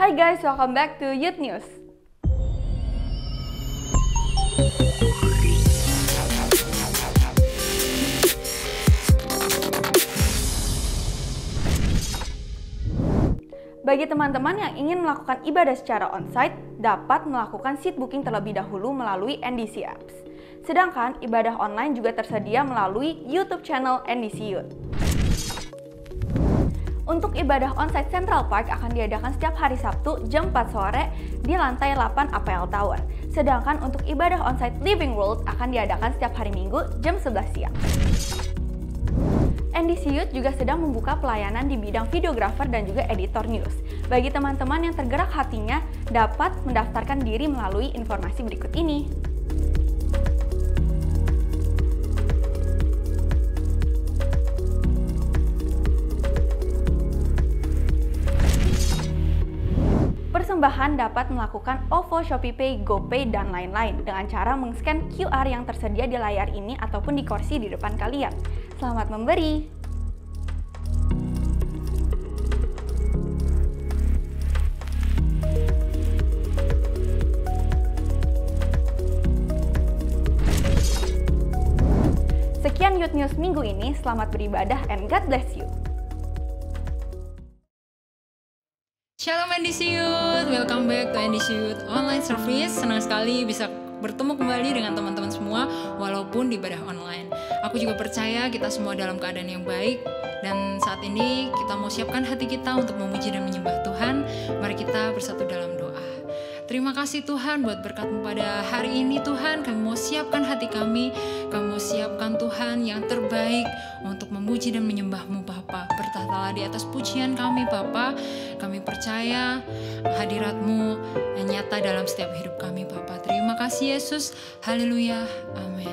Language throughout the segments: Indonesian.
Hai guys, welcome back to Youth News. Bagi teman-teman yang ingin melakukan ibadah secara onsite, dapat melakukan seat booking terlebih dahulu melalui NDC Apps. Sedangkan ibadah online juga tersedia melalui YouTube channel NDC Youth. Untuk ibadah onsite Central Park akan diadakan setiap hari Sabtu jam 4 sore di lantai 8 APL Tower. Sedangkan untuk ibadah onsite Living World akan diadakan setiap hari Minggu jam 11 siang. NDC Youth juga sedang membuka pelayanan di bidang videographer dan juga editor news. Bagi teman-teman yang tergerak hatinya, dapat mendaftarkan diri melalui informasi berikut ini. Persembahan dapat melakukan OVO, ShopeePay, GoPay, dan lain-lain dengan cara meng-scan QR yang tersedia di layar ini ataupun di kursi di depan kalian. Selamat memberi! Sekian Youth News minggu ini, selamat beribadah and God bless you! Shalom NDC Youth, welcome back to NDC Youth Online Service. Senang sekali bisa bertemu kembali dengan teman-teman semua walaupun di ibadah online. Aku juga percaya kita semua dalam keadaan yang baik. Dan saat ini kita mau siapkan hati kita untuk memuji dan menyembah Tuhan. Mari kita bersatu dalam doa. Terima kasih Tuhan buat berkat-Mu pada hari ini Tuhan. Kami mau siapkan hati kami mau siapkan Tuhan yang terbaik untuk memuji dan menyembah-Mu Bapa. Bertahtalah di atas pujian kami Bapa. Kami percaya hadirat-Mu yang nyata dalam setiap hidup kami Bapa. Terima kasih Yesus. Haleluya. Amin.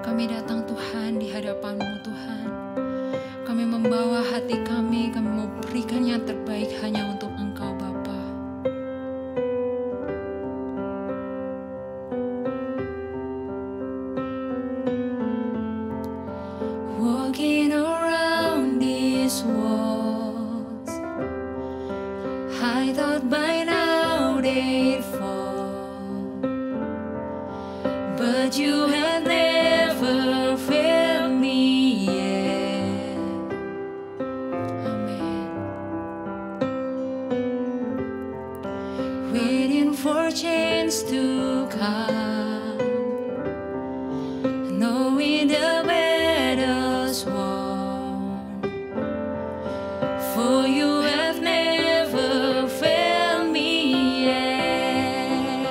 Kami datang Tuhan di hadapan-Mu Tuhan. Kami membawa hati kami mau berikan yang terbaik hanya untuk Engkau Bapa. Walking around these walls, I thought by now they'd fall, but you have never failed me yet. Amen. Waiting for change to come, knowing the battle's won, for you have never failed me yet.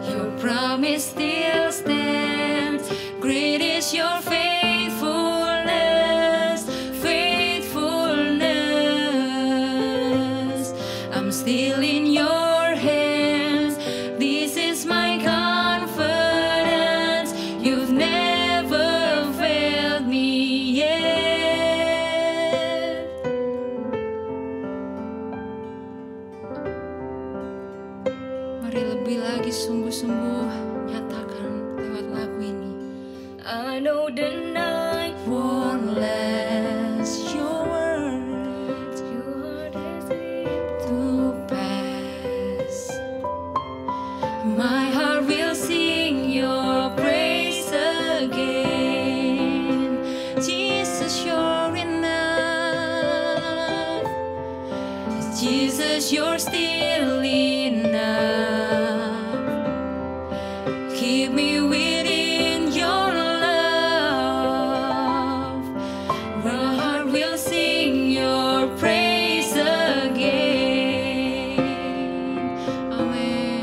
Your promise still stands. Great is your faithfulness, faithfulness. I'm still in your hands. This is my confidence. You've never failed me yet. Mari lebih lagi sungguh-sungguh nyatakan lewat lagu ini. I know the night won't last. Your words, your to pass. My heart will sing your praise again. Jesus, you're enough. Jesus, you're still enough. Keep me within your love. My heart will sing your praise again. Amen.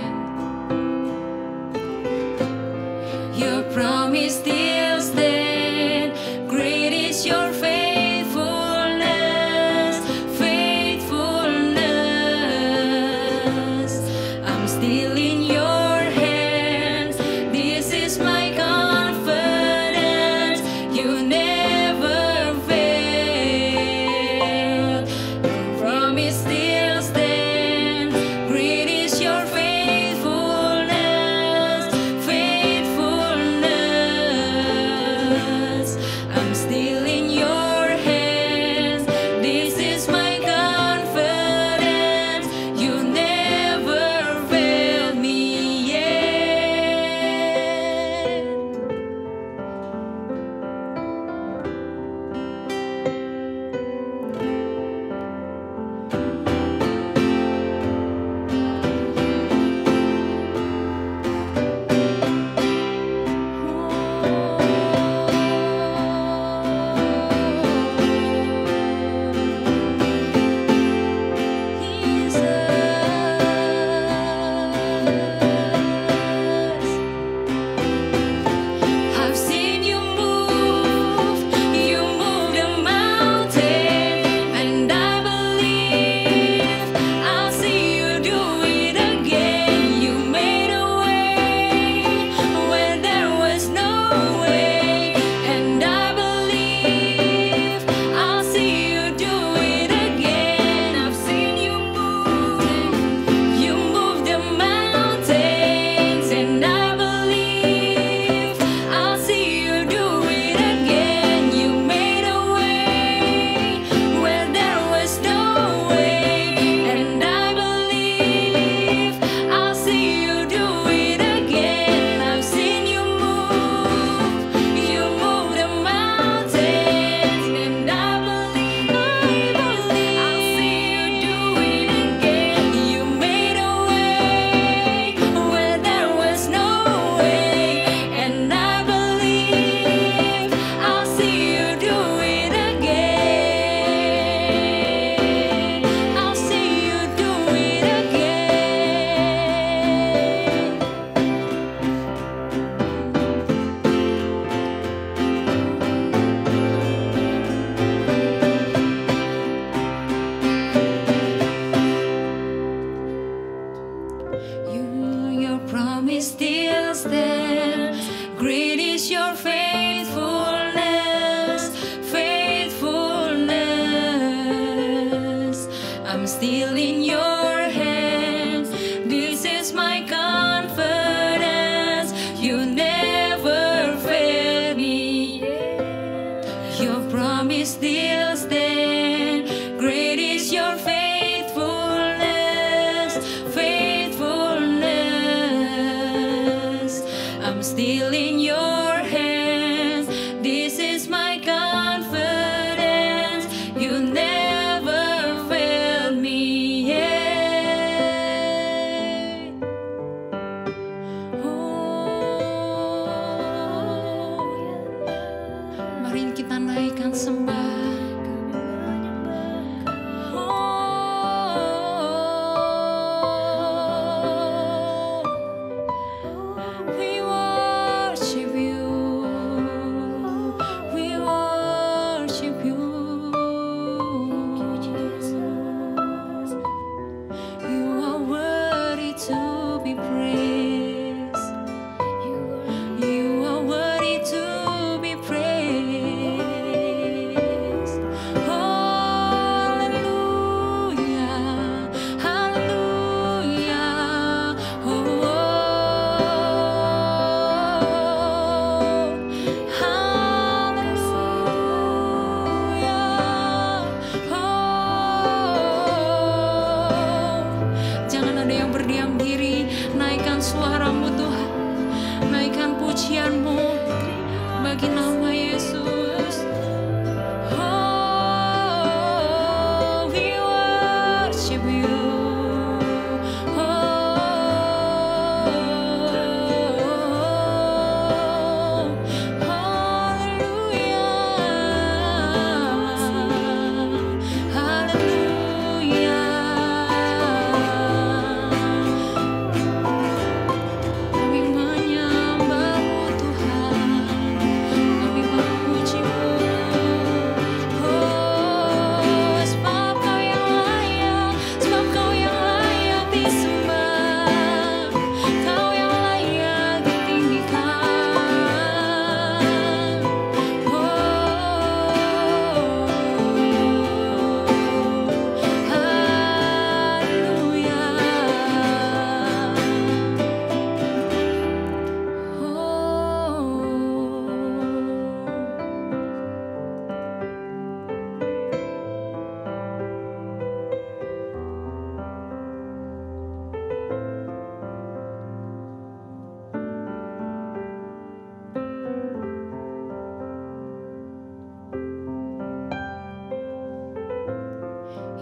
Your promise still stands. Great is your faithfulness, faithfulness. I'm still in your hands. This is my confidence. You never fail me. Your promise still stands. Great is your faithfulness, faithfulness. I'm still in your hands. This is my confidence. You never fail me yet. Mari kita naikkan sembah. We worship you. We worship you. You are worthy to be praised. You are worthy to be praised. Hallelujah, hallelujah. Oh, jangan ada yang berdiam diri. Naikkan suaramu Tuhan, naikkan pujianmu bagi nama Yesus. Oh, we worship you. Oh, hallelujah, hallelujah. Kami menyembahmu Tuhan, kami memujimu. Oh, sebab Kau yang layak, sebab Kau yang layak disembah, Kau yang layak ditinggikan.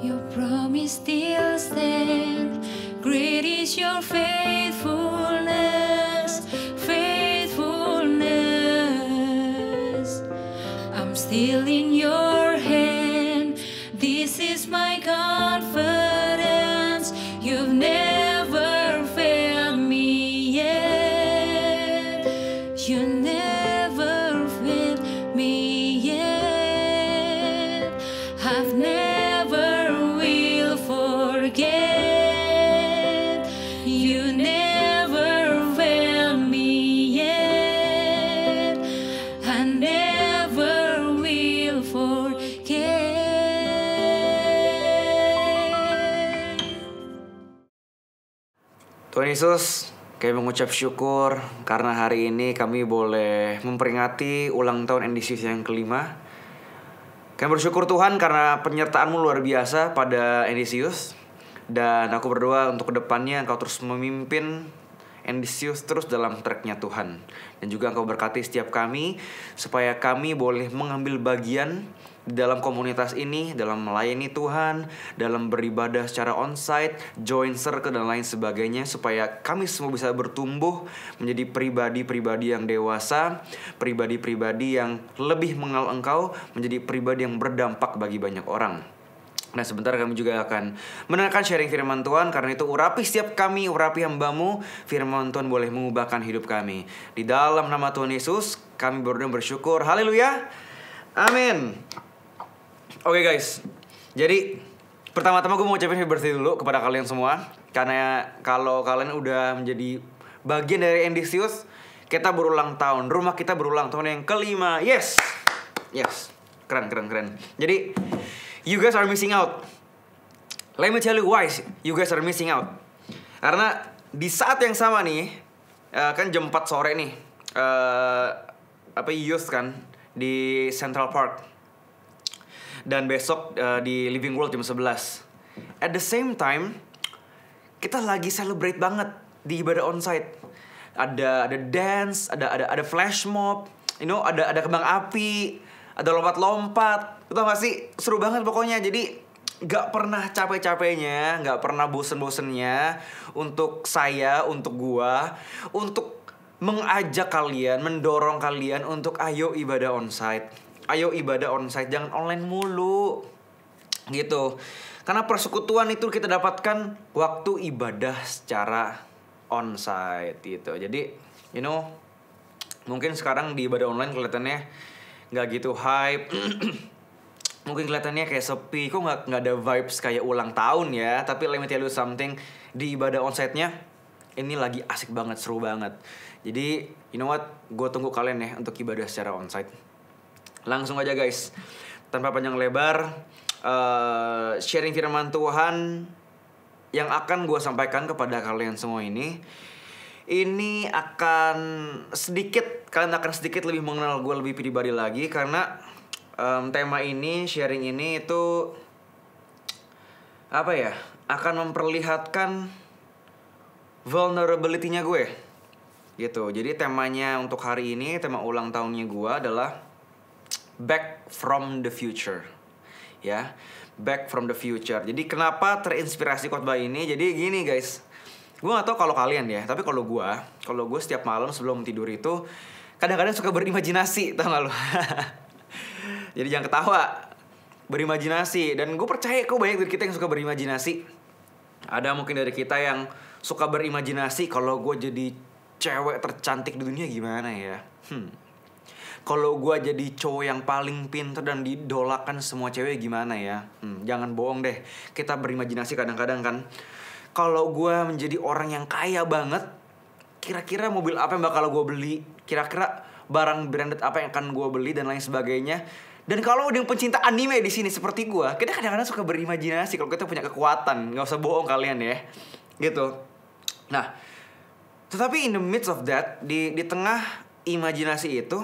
Your promise still stands. Great is your faithfulness, faithfulness. I'm still in your hand. This is my confidence. You've never failed me yet. You never failed me yet. I've never will forget. You never failed me yet. I never will forget. Tuhan Yesus, kami mengucap syukur karena hari ini kami boleh memperingati ulang tahun NDCUS yang kelima. Kami bersyukur Tuhan karena penyertaan-Mu luar biasa pada NDCUS. Dan aku berdoa untuk kedepannya Engkau terus memimpin NDCUS terus dalam track-nya Tuhan. Dan juga Engkau berkati setiap kami supaya kami boleh mengambil bagian di dalam komunitas ini, dalam melayani Tuhan, dalam beribadah secara onsite, join circle dan lain sebagainya, supaya kami semua bisa bertumbuh menjadi pribadi-pribadi yang dewasa, pribadi-pribadi yang lebih mengenal Engkau, menjadi pribadi yang berdampak bagi banyak orang. Nah, sebentar kami juga akan mendengarkan sharing firman Tuhan. Karena itu urapi setiap kami, urapi hamba-Mu. Firman Tuhan boleh mengubahkan hidup kami. Di dalam nama Tuhan Yesus kami berdoa bersyukur. Haleluya, amin. Oke guys, jadi pertama-tama gue mau ucapin happy birthday dulu kepada kalian semua. Karena kalau kalian udah menjadi bagian dari NDCUS, kita berulang tahun. Rumah kita berulang tahun yang kelima. Yes, keren. Jadi you guys are missing out. Let me tell you why you guys are missing out. Karena di saat yang sama nih, kan jam 4 sore nih, youth kan di Central Park. Dan besok di Living World jam 11. At the same time, kita lagi celebrate banget di ibadah onsite. Ada dance, ada flash mob, ada kembang api, ada lompat-lompat. Tau gak sih? Seru banget pokoknya. Jadi gak pernah capek-capeknya, gak pernah bosen-bosennya untuk saya, untuk gua, untuk mengajak kalian, mendorong kalian untuk ayo ibadah onsite. Ayo ibadah onsite, jangan online mulu. Gitu. Karena persekutuan itu kita dapatkan waktu ibadah secara onsite gitu. Jadi, mungkin sekarang di ibadah online kelihatannya gak gitu hype. Mungkin kelihatannya kayak sepi, kok nggak ada vibes kayak ulang tahun ya. Tapi let me tell you something, di ibadah onsite-nya ini lagi asik banget, seru banget. Jadi you know what, gue tunggu kalian ya untuk ibadah secara onsite. Langsung aja guys, tanpa panjang lebar, sharing firman Tuhan yang akan gue sampaikan kepada kalian semua ini akan kalian akan sedikit lebih mengenal gue lebih pribadi lagi. Karena tema ini, sharing ini itu akan memperlihatkan vulnerability-nya gue gitu. Jadi temanya untuk hari ini, tema ulang tahunnya gue adalah Back from the Future. Ya, Back from the Future. Jadi kenapa terinspirasi khotbah ini? Jadi gini guys, gue gak tahu kalau kalian ya, tapi kalau gue setiap malam sebelum tidur itu kadang-kadang suka berimajinasi, tau gak lo? Jadi jangan ketawa, berimajinasi. Dan gue percaya kok banyak dari kita yang suka berimajinasi. Ada mungkin dari kita yang suka berimajinasi, kalau gue jadi cewek tercantik di dunia gimana ya. Kalau gue jadi cowok yang paling pintar dan didolakan semua cewek gimana ya. Jangan bohong deh, kita berimajinasi kadang-kadang kan. Kalau gue menjadi orang yang kaya banget, kira-kira mobil apa yang bakal gue beli, kira-kira barang branded apa yang akan gue beli dan lain sebagainya. Dan kalau udah pencinta anime di sini seperti gue, kita kadang-kadang suka berimajinasi kalau kita punya kekuatan. Gak usah bohong kalian ya, gitu. Nah, tetapi in the midst of that, di tengah imajinasi itu,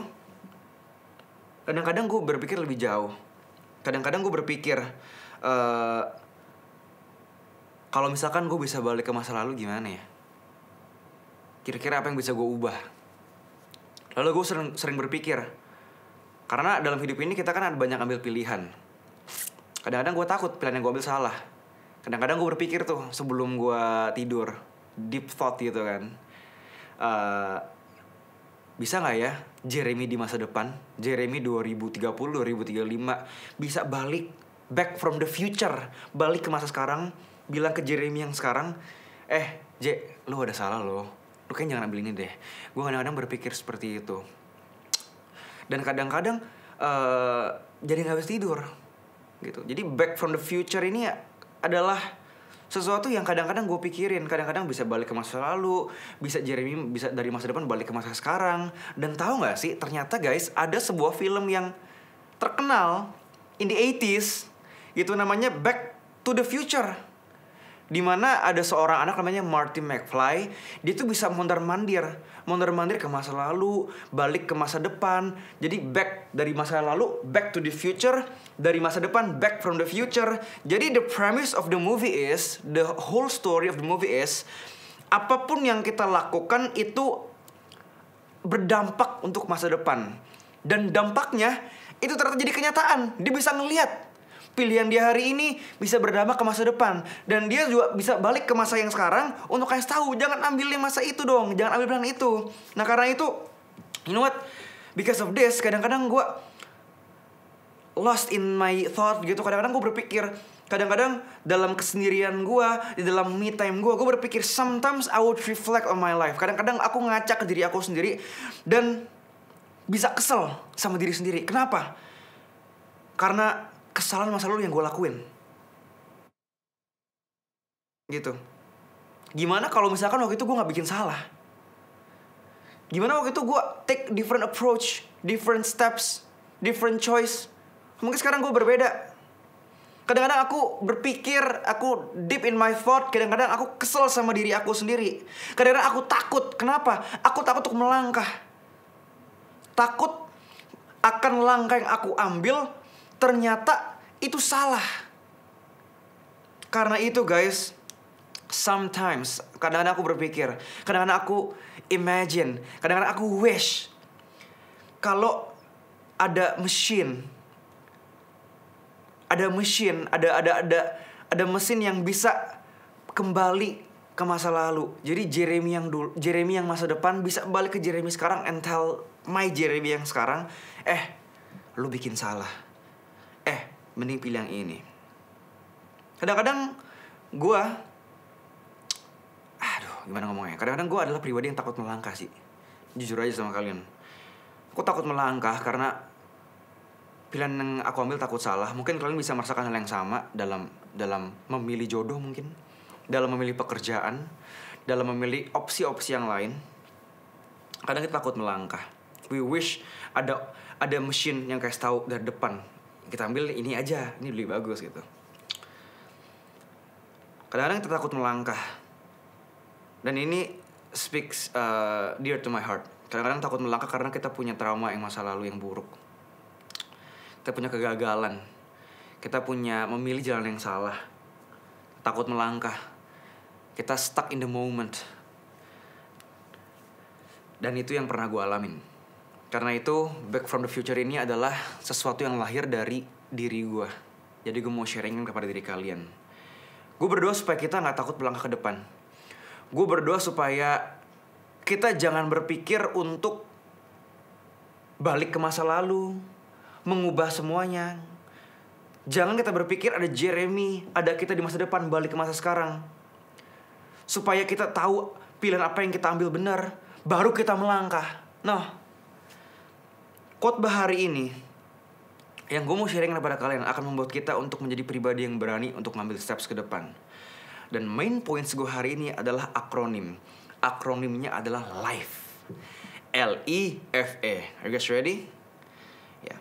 kadang-kadang gue berpikir lebih jauh. Kadang-kadang gue berpikir, kalau misalkan gue bisa balik ke masa lalu gimana ya? Kira-kira apa yang bisa gue ubah? Lalu gue sering berpikir, karena dalam hidup ini kita kan ada banyak ambil pilihan. Kadang-kadang gue takut pilihan yang gue ambil salah. Kadang-kadang gue berpikir tuh sebelum gue tidur, deep thought gitu kan. Bisa gak ya Jeremy di masa depan, Jeremy 2030, 2035 bisa balik, back from the future, balik ke masa sekarang, bilang ke Jeremy yang sekarang, J, lu ada salah lo, lu kan jangan ambil ini deh. Gue kadang-kadang berpikir seperti itu. Dan kadang-kadang jadi gak bisa tidur gitu. Jadi back from the future ini adalah sesuatu yang kadang-kadang gue pikirin. Kadang-kadang bisa balik ke masa lalu, bisa Jeremy bisa dari masa depan balik ke masa sekarang. Dan tahu gak sih, ternyata guys, ada sebuah film yang terkenal in the 80s gitu, namanya Back to the Future. Dimana ada seorang anak namanya Marty McFly. Dia tuh bisa mondar-mandir ke masa lalu, balik ke masa depan. Jadi back dari masa lalu, back to the future. Dari masa depan, back from the future. Jadi the premise of the movie is, the whole story of the movie is, apapun yang kita lakukan itu berdampak untuk masa depan. Dan dampaknya itu ternyata jadi kenyataan. Dia bisa ngelihat pilihan dia hari ini bisa berdampak ke masa depan. Dan dia juga bisa balik ke masa yang sekarang untuk kasih tahu, jangan ambilin masa itu dong, jangan ambil pilihan itu. Nah karena itu, you know what, because of this, kadang-kadang gue lost in my thought gitu. Kadang-kadang gue berpikir, kadang-kadang dalam kesendirian gue, di dalam me time gue berpikir, sometimes I would reflect on my life. Kadang-kadang aku ngaca ke diri aku sendiri dan bisa kesel sama diri sendiri. Kenapa? Karena kesalahan masa lalu yang gue lakuin gitu. Gimana kalau misalkan waktu itu gue gak bikin salah? Gimana waktu itu gue take different approach, different steps, different choice? Mungkin sekarang gue berbeda. Kadang-kadang aku berpikir, aku deep in my thought. Kadang-kadang aku kesel sama diri aku sendiri. Kadang-kadang aku takut. Kenapa? Aku takut untuk melangkah. Takut akan langkah yang aku ambil ternyata itu salah. Karena itu guys, sometimes kadang-kadang aku berpikir, kadang-kadang aku imagine, kadang-kadang aku wish kalau ada mesin, ada mesin yang bisa kembali ke masa lalu. Jadi Jeremy yang masa depan bisa balik ke Jeremy sekarang and tell my Jeremy yang sekarang, lu bikin salah. Mending pilih yang ini. Kadang-kadang gue, gimana ngomongnya? Kadang-kadang gue adalah pribadi yang takut melangkah sih. Jujur aja sama kalian. Aku takut melangkah karena pilihan yang aku ambil takut salah. Mungkin kalian bisa merasakan hal yang sama dalam memilih jodoh mungkin, dalam memilih pekerjaan, dalam memilih opsi-opsi yang lain. Kadang kita takut melangkah. We wish ada mesin yang kasih tahu dari depan. Kita ambil ini aja, ini lebih bagus gitu. Kadang-kadang kita takut melangkah. Dan ini speaks dear to my heart. Kadang-kadang takut melangkah karena kita punya trauma yang masa lalu yang buruk. Kita punya kegagalan. Kita punya memilih jalan yang salah. Takut melangkah. Kita stuck in the moment. Dan itu yang pernah gue alamin. Karena itu Back from the Future ini adalah sesuatu yang lahir dari diri gue. Jadi gue mau sharingin kepada diri kalian. Gue berdoa supaya kita gak takut melangkah ke depan. Gue berdoa supaya kita jangan berpikir untuk balik ke masa lalu, mengubah semuanya. Jangan kita berpikir ada Jeremy, ada kita di masa depan, balik ke masa sekarang. Supaya kita tahu pilihan apa yang kita ambil benar, baru kita melangkah. Nah, khotbah hari ini yang gue mau sharing kepada kalian akan membuat kita untuk menjadi pribadi yang berani untuk ngambil steps ke depan. Dan main points gue hari ini adalah akronim. Akronimnya adalah LIFE. L-I-F-E. Are you guys ready? Ya.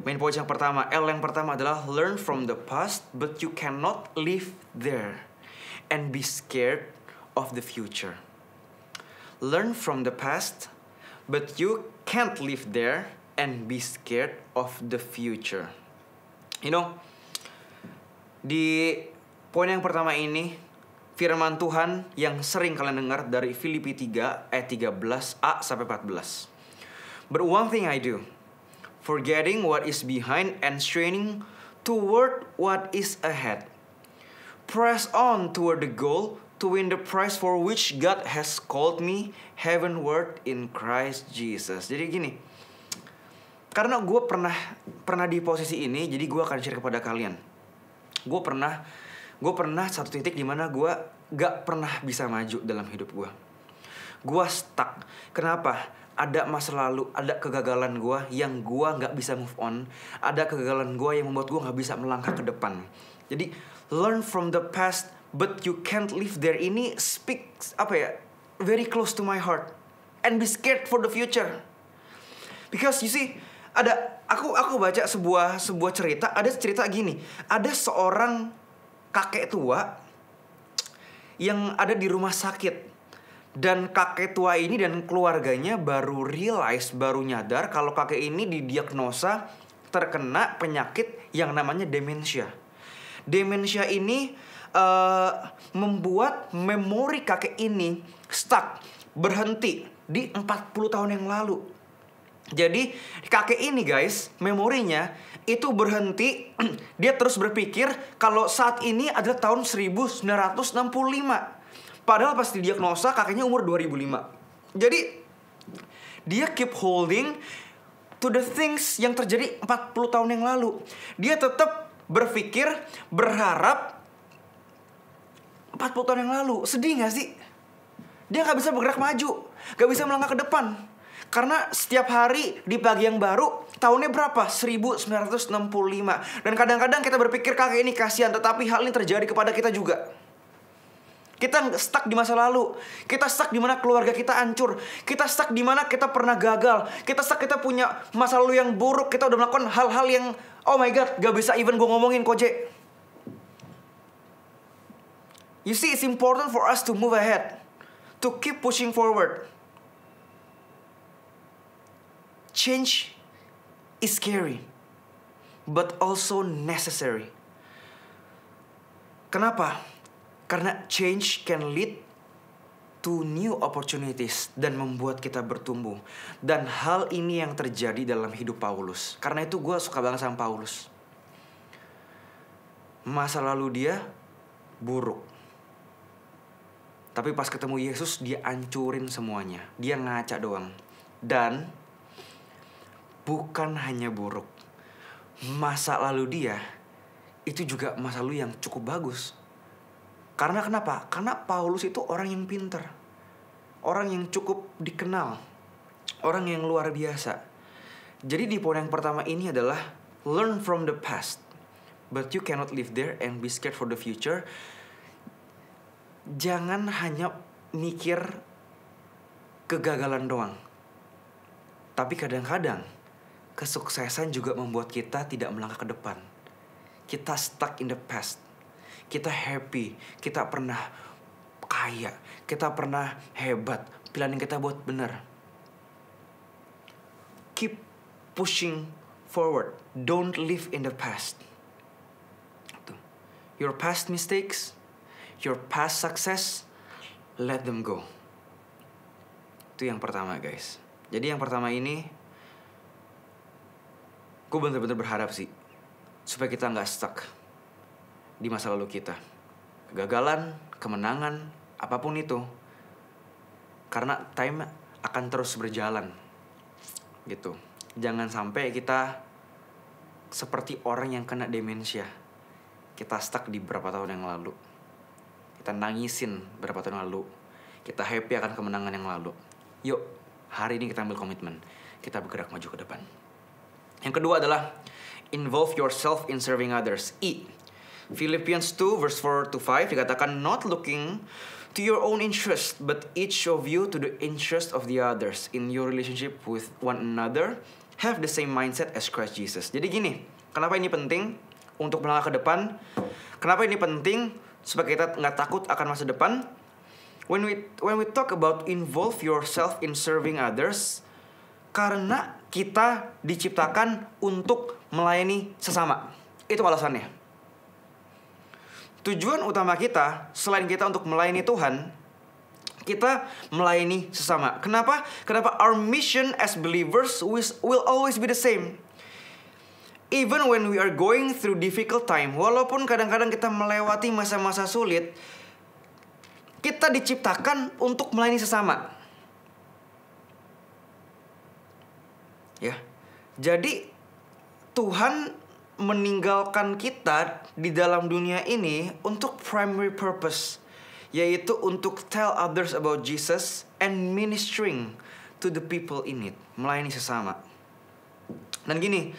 Main points yang pertama, L yang pertama adalah learn from the past but you cannot live there and be scared of the future. Learn from the past but you can't live there and be scared of the future. You know, di poin yang pertama ini, firman Tuhan yang sering kalian dengar dari Filipi 3 ayat 13a sampai 14. But one thing I do, forgetting what is behind and straining toward what is ahead. Press on toward the goal to win the prize for which God has called me heavenward in Christ Jesus. Jadi gini, karena gue pernah di posisi ini, jadi gue akan share kepada kalian. Gue pernah satu titik di mana gue gak pernah bisa maju dalam hidup gue. Gue stuck. Kenapa? Ada masa lalu, ada kegagalan gue yang gue gak bisa move on. Ada kegagalan gue yang membuat gue gak bisa melangkah ke depan. Jadi learn from the past but you can't live there ini speaks very close to my heart. And be scared for the future. Because you see, aku baca sebuah cerita. Ada cerita gini, ada seorang kakek tua yang ada di rumah sakit. Dan kakek tua ini dan keluarganya baru nyadar kalau kakek ini didiagnosa terkena penyakit yang namanya demensia. Demensia ini membuat memori kakek ini stuck, berhenti di 40 tahun yang lalu. Jadi kakek ini guys, memorinya itu berhenti. Dia terus berpikir kalau saat ini adalah tahun 1965. Padahal pas didiagnosa kakeknya umur 2005. Jadi dia keep holding to the things yang terjadi 40 tahun yang lalu. Dia tetap berpikir, berharap 40 tahun yang lalu. Sedih gak sih? Dia gak bisa bergerak maju, gak bisa melangkah ke depan. Karena setiap hari di pagi yang baru, tahunnya berapa? 1965. Dan kadang-kadang kita berpikir kakek ini kasihan, tetapi hal ini terjadi kepada kita juga. Kita stuck di masa lalu. Kita stuck di mana keluarga kita hancur. Kita stuck di mana kita pernah gagal. Kita stuck kita punya masa lalu yang buruk. Kita udah melakukan hal-hal yang oh my god, gak bisa even gue ngomongin Koje. You see, it's important for us to move ahead, to keep pushing forward. Change is scary, but also necessary. Kenapa? Karena change can lead to new opportunities dan membuat kita bertumbuh. Dan hal ini yang terjadi dalam hidup Paulus. Karena itu gue suka banget sama Paulus. Masa lalu dia buruk. Tapi pas ketemu Yesus dia hancurin semuanya. Dia ngaca doang. Dan bukan hanya buruk. Masa lalu dia itu juga masa lalu yang cukup bagus. Karena kenapa? Karena Paulus itu orang yang pintar. Orang yang cukup dikenal. Orang yang luar biasa. Jadi di poin yang pertama ini adalah learn from the past, but you cannot live there and be scared for the future. Jangan hanya mikir kegagalan doang. Tapi kadang-kadang kesuksesan juga membuat kita tidak melangkah ke depan. Kita stuck in the past. Kita happy, kita pernah kaya, kita pernah hebat, pilihan yang kita buat benar. Keep pushing forward, don't live in the past. Your past mistakes, your past success, let them go. Itu yang pertama guys. Jadi yang pertama ini, gue bener-bener berharap sih, supaya kita gak stuck di masa lalu kita. Kegagalan, kemenangan, apapun itu. Karena time akan terus berjalan. Gitu. Jangan sampai kita seperti orang yang kena demensia. Kita stuck di beberapa tahun yang lalu. Kita nangisin beberapa tahun yang lalu. Kita happy akan kemenangan yang lalu. Yuk, hari ini kita ambil komitmen. Kita bergerak maju ke depan. Yang kedua adalah involve yourself in serving others. Philippians 2 verse 4 to 5 dikatakan, not looking to your own interest, but each of you to the interest of the others. In your relationship with one another, have the same mindset as Christ Jesus. Jadi gini, kenapa ini penting untuk melangkah ke depan? Kenapa ini penting supaya kita nggak takut akan masa depan? When we talk about involve yourself in serving others, karena kita diciptakan untuk melayani sesama. Itu alasannya. Tujuan utama kita, selain kita untuk melayani Tuhan, kita melayani sesama. Kenapa? Kenapa? Our mission as believers will always be the same. Even when we are going through difficult time, walaupun kadang-kadang kita melewati masa-masa sulit, kita diciptakan untuk melayani sesama. Ya. Jadi Tuhan meninggalkan kita di dalam dunia ini untuk primary purpose, yaitu untuk tell others about Jesus and ministering to the people in need, melayani sesama. Dan gini,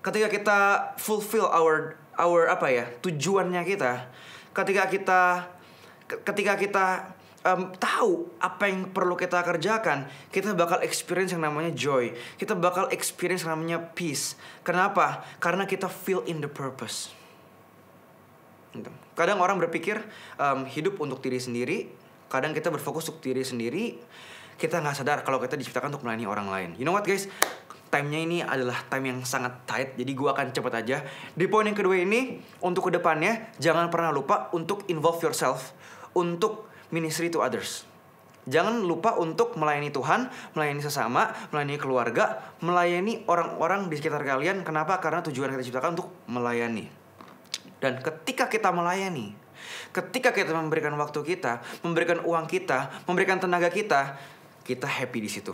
ketika kita fulfill our tujuannya kita, ketika kita tahu apa yang perlu kita kerjakan, kita bakal experience yang namanya joy. Kita bakal experience yang namanya peace. Kenapa? Karena kita feel in the purpose. Kadang orang berpikir hidup untuk diri sendiri. Kadang kita berfokus untuk diri sendiri. Kita gak sadar kalau kita diciptakan untuk melayani orang lain. You know what guys? Time-nya ini adalah time yang sangat tight. Jadi gue akan cepat aja. Di poin yang kedua ini, untuk kedepannya jangan pernah lupa untuk involve yourself. Untuk ministry to others. Jangan lupa untuk melayani Tuhan, melayani sesama, melayani keluarga, melayani orang-orang di sekitar kalian. Kenapa? Karena tujuan kita diciptakan untuk melayani. Dan ketika kita melayani, ketika kita memberikan waktu kita, memberikan uang kita, memberikan tenaga kita, kita happy di situ.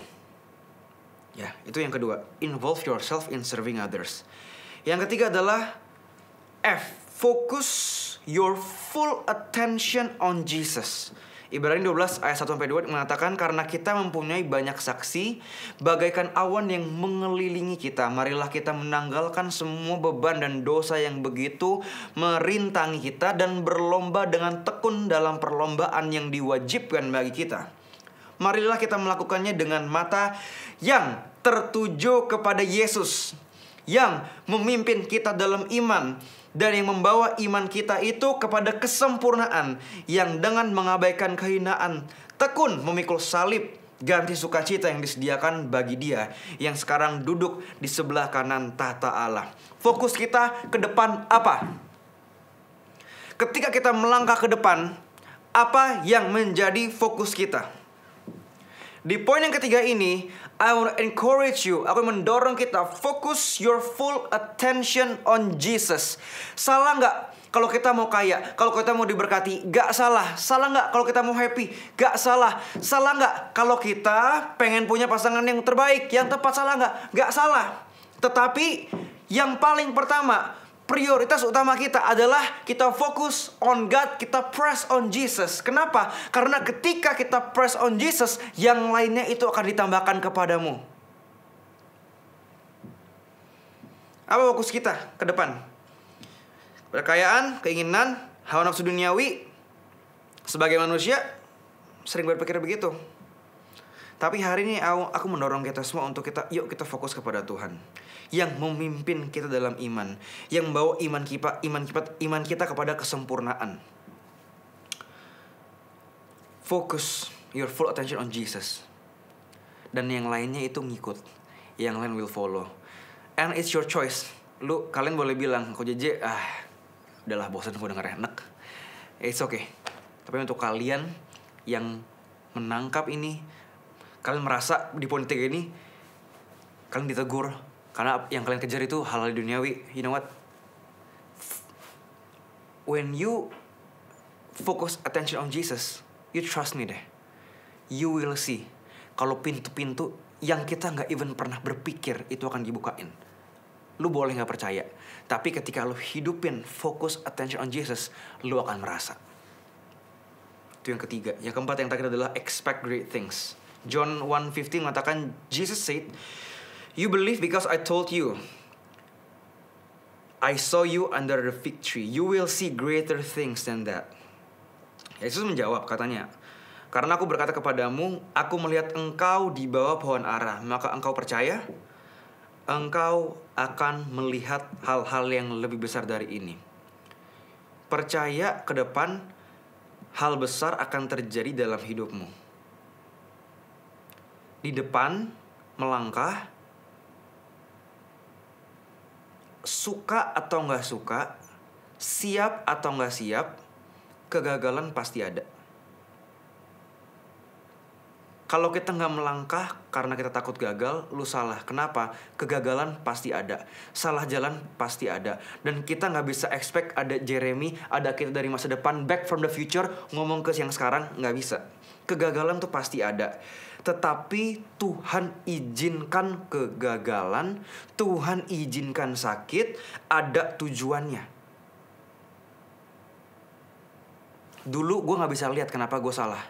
Ya, itu yang kedua. Involve yourself in serving others. Yang ketiga adalah F. Focus your full attention on Jesus. Ibrani 12 ayat 1-2 mengatakan, karena kita mempunyai banyak saksi bagaikan awan yang mengelilingi kita, marilah kita menanggalkan semua beban dan dosa yang begitu merintangi kita dan berlomba dengan tekun dalam perlombaan yang diwajibkan bagi kita. Marilah kita melakukannya dengan mata yang tertuju kepada Yesus, yang memimpin kita dalam iman dan yang membawa iman kita itu kepada kesempurnaan, yang dengan mengabaikan kehinaan tekun memikul salib, ganti sukacita yang disediakan bagi Dia yang sekarang duduk di sebelah kanan tahta Allah. Fokus kita ke depan apa? Ketika kita melangkah ke depan, apa yang menjadi fokus kita? Di poin yang ketiga ini, I want to encourage you, aku mendorong kita, focus your full attention on Jesus. Salah nggak kalau kita mau kaya, kalau kita mau diberkati? Gak salah. Salah nggak kalau kita mau happy? Gak salah. Salah nggak kalau kita pengen punya pasangan yang terbaik, yang tepat? Salah nggak? Gak salah. Tetapi yang paling pertama, prioritas utama kita adalah kita fokus on God, kita press on Jesus. Kenapa? Karena ketika kita press on Jesus, yang lainnya itu akan ditambahkan kepadamu. Apa fokus kita ke depan? Kekayaan, keinginan, hawa nafsu duniawi. Sebagai manusia sering berpikir begitu. Tapi hari ini aku mendorong kita semua untuk yuk kita fokus kepada Tuhan yang memimpin kita dalam iman, yang membawa iman kita kepada kesempurnaan. Focus your full attention on Jesus, dan yang lainnya itu ngikut, yang lain will follow, and it's your choice. Kalian boleh bilang, kok JJ, udahlah bosan gue denger enak. It's okay. Tapi untuk kalian yang menangkap ini, kalian merasa di poin 3 ini kalian ditegur karena yang kalian kejar itu hal-hal duniawi. You know what? When you focus attention on Jesus, you trust me deh, you will see kalau pintu-pintu yang kita gak even pernah berpikir itu akan dibukain. Lu boleh gak percaya, tapi ketika lu hidupin focus attention on Jesus, lu akan merasa. Itu yang ketiga. Yang keempat, yang terakhir adalah expect great things. John 1:15 mengatakan, Jesus said, "You believe because I told you. I saw you under the fig tree. You will see greater things than that." Yesus menjawab, katanya, "Karena aku berkata kepadamu, aku melihat engkau di bawah pohon ara, maka engkau percaya? Engkau akan melihat hal-hal yang lebih besar dari ini." Percaya ke depan, hal besar akan terjadi dalam hidupmu. Di depan, melangkah, suka atau gak suka, siap atau gak siap, kegagalan pasti ada. Kalau kita gak melangkah karena kita takut gagal, lu salah. Kenapa? Kegagalan pasti ada, salah jalan pasti ada. Dan kita gak bisa expect ada Jeremy, ada kita dari masa depan, back from the future, ngomong ke yang sekarang, gak bisa. Kegagalan tuh pasti ada. Tetapi Tuhan izinkan kegagalan, Tuhan izinkan sakit, ada tujuannya. Dulu gue gak bisa lihat kenapa gue salah.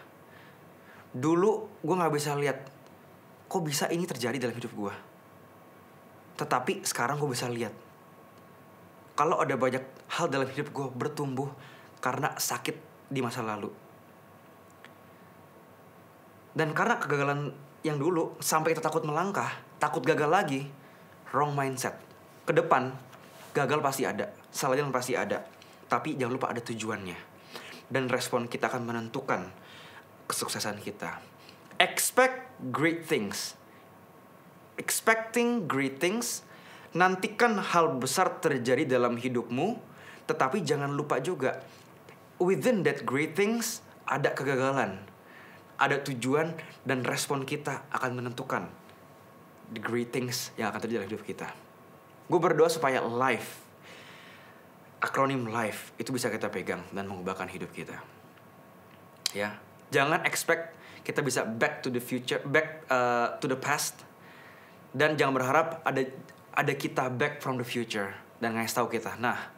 Dulu gue gak bisa lihat kok bisa ini terjadi dalam hidup gue. Tetapi sekarang gue bisa lihat kalau ada banyak hal dalam hidup gue bertumbuh karena sakit di masa lalu. Dan karena kegagalan yang dulu, sampai kita takut melangkah, takut gagal lagi, wrong mindset. Ke depan, gagal pasti ada, salah jalan pasti ada. Tapi jangan lupa ada tujuannya. Dan respon kita akan menentukan kesuksesan kita. Expect great things. Expecting great things, nantikan hal besar terjadi dalam hidupmu. Tetapi jangan lupa juga, within that great things, ada kegagalan. Ada tujuan, dan respon kita akan menentukan the great things yang akan terjadi dalam hidup kita. Gue berdoa supaya life, akronim life, itu bisa kita pegang dan mengubahkan hidup kita. Ya, jangan expect kita bisa back to the future, back to the past, dan jangan berharap ada kita back from the future dan ngasih tahu kita. Nah,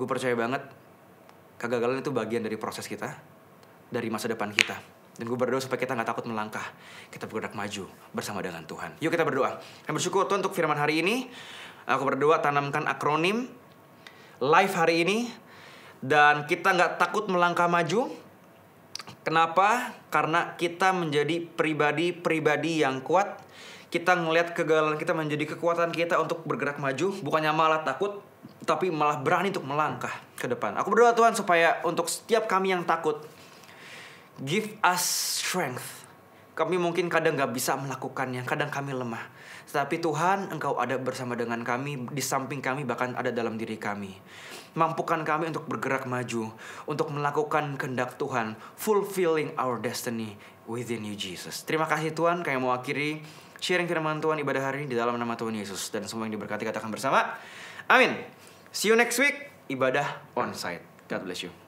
gue percaya banget kegagalan itu bagian dari proses kita. dari masa depan kita. Dan gue berdoa supaya kita gak takut melangkah, kita bergerak maju bersama dengan Tuhan. Yuk kita berdoa. Kami bersyukur Tuhan untuk firman hari ini. Aku berdoa tanamkan akronim live hari ini, dan kita gak takut melangkah maju. Kenapa? Karena kita menjadi pribadi yang kuat. Kita ngelihat kegagalan kita menjadi kekuatan kita untuk bergerak maju. Bukannya malah takut, tapi malah berani untuk melangkah ke depan. Aku berdoa Tuhan supaya untuk setiap kami yang takut, give us strength. Kami mungkin kadang gak bisa melakukannya, kadang kami lemah. Tetapi Tuhan, Engkau ada bersama dengan kami, di samping kami, bahkan ada dalam diri kami. Mampukan kami untuk bergerak maju, untuk melakukan kehendak Tuhan, fulfilling our destiny within you Jesus. Terima kasih Tuhan, kami mau akhiri sharing firman Tuhan ibadah hari ini di dalam nama Tuhan Yesus. Dan semua yang diberkati katakan bersama, amin. See you next week, ibadah onsite. God bless you.